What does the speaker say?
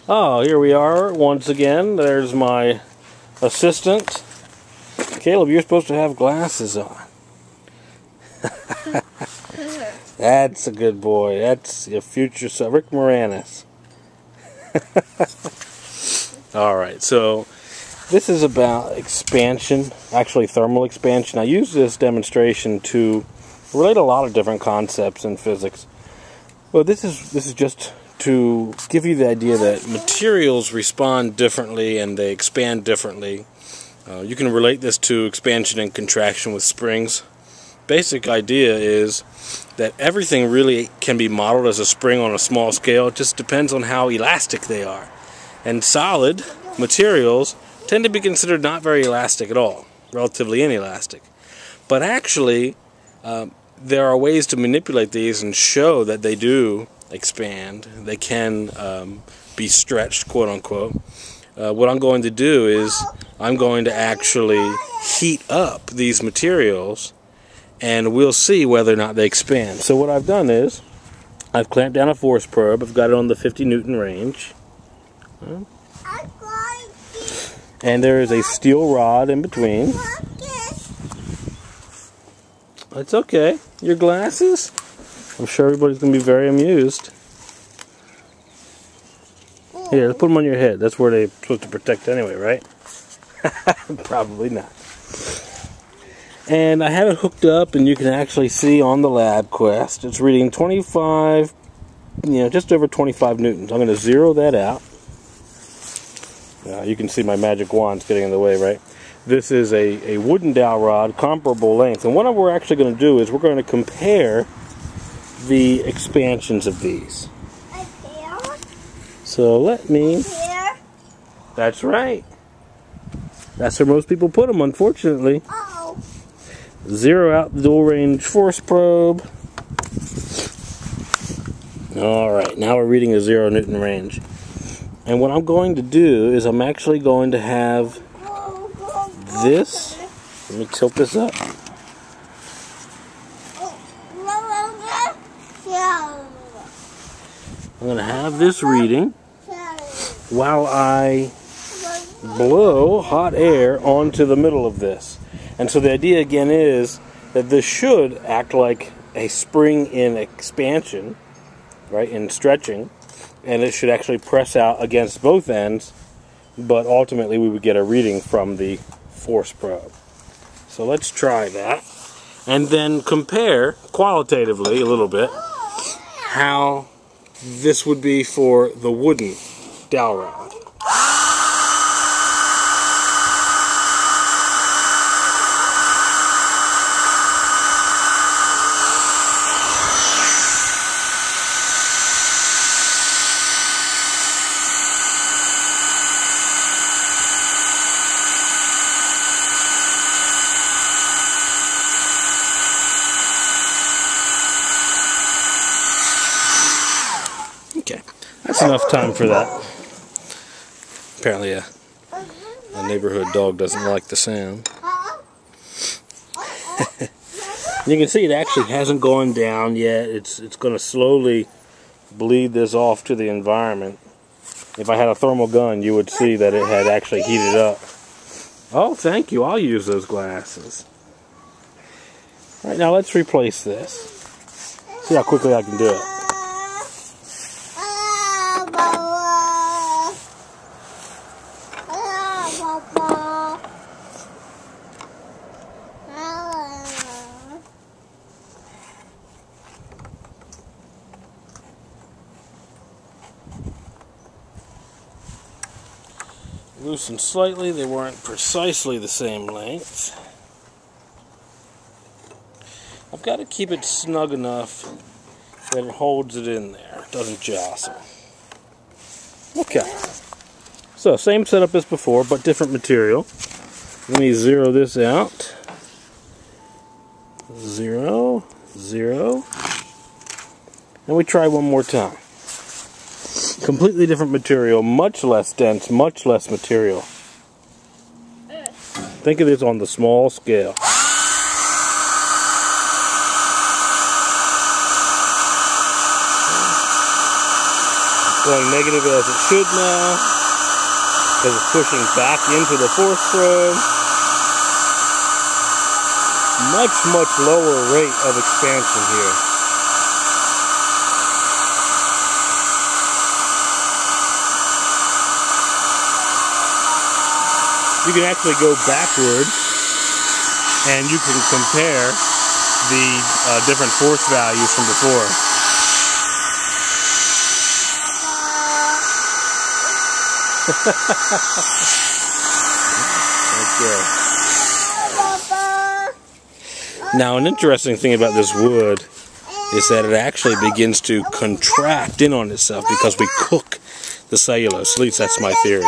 Oh, here we are once again. There's my assistant. Caleb, you're supposed to have glasses on. That's a good boy. That's your future son, Rick Moranis. Alright, so this is about expansion, actually thermal expansion. I use this demonstration to relate a lot of different concepts in physics. Well, this is just to give you the idea that materials respond differently and they expand differently. You can relate this to expansion and contraction with springs. Basic idea is that everything really can be modeled as a spring on a small scale. It just depends on how elastic they are. And solid materials tend to be considered not very elastic at all, relatively inelastic. But actually, there are ways to manipulate these and show that they do expand. They can be stretched, quote unquote. What I'm going to do is I'm going to actually heat up these materials and we'll see whether or not they expand. So what I've done is I've clamped down a force probe. I've got it on the 50 Newton range. And there is a steel rod in between. It's okay. Your glasses? I'm sure everybody's going to be very amused. Here, let's put them on your head. That's where they're supposed to protect anyway, right? Probably not. And I have it hooked up, and you can actually see on the LabQuest, it's reading 25, just over 25 newtons. I'm going to zero that out. You can see my magic wand's getting in the way, right? This is a wooden dowel rod, comparable length. And what we're actually going to do is we're going to compare the expansions of these. So let me... That's right. That's where most people put them, unfortunately. Zero out the dual range force probe. Alright, now we're reading a 0 Newton range. And what I'm going to do is I'm actually going to have this. Let me tilt this up. I'm going to have this reading while I blow hot air onto the middle of this. And so the idea again is that this should act like a spring in expansion, right, in stretching, and it should actually press out against both ends, but ultimately we would get a reading from the force probe. So let's try that, and then compare qualitatively a little bit how this would be for the wooden dowel rod. Okay, that's enough time for that. Apparently a neighborhood dog doesn't like the sound. You can see it actually hasn't gone down yet. It's going to slowly bleed this off to the environment. If I had a thermal gun, you would see that it had actually heated up. Oh, thank you. I'll use those glasses. All right, now let's replace this. See how quickly I can do it. Loosened slightly, they weren't precisely the same length. I've got to keep it snug enough that it holds it in there, it doesn't jostle. Okay, so same setup as before, but different material. Let me zero this out. 0, 0. And we try one more time. Completely different material, much less dense, much less material. Think of this on the small scale. going negative as it should now, because it's pushing back into the force probe. Much lower rate of expansion here. You can actually go backward and you can compare the different force values from before. Okay. Now, an interesting thing about this wood is that it actually begins to contract in on itself because we cook the cellulose. At least that's my theory.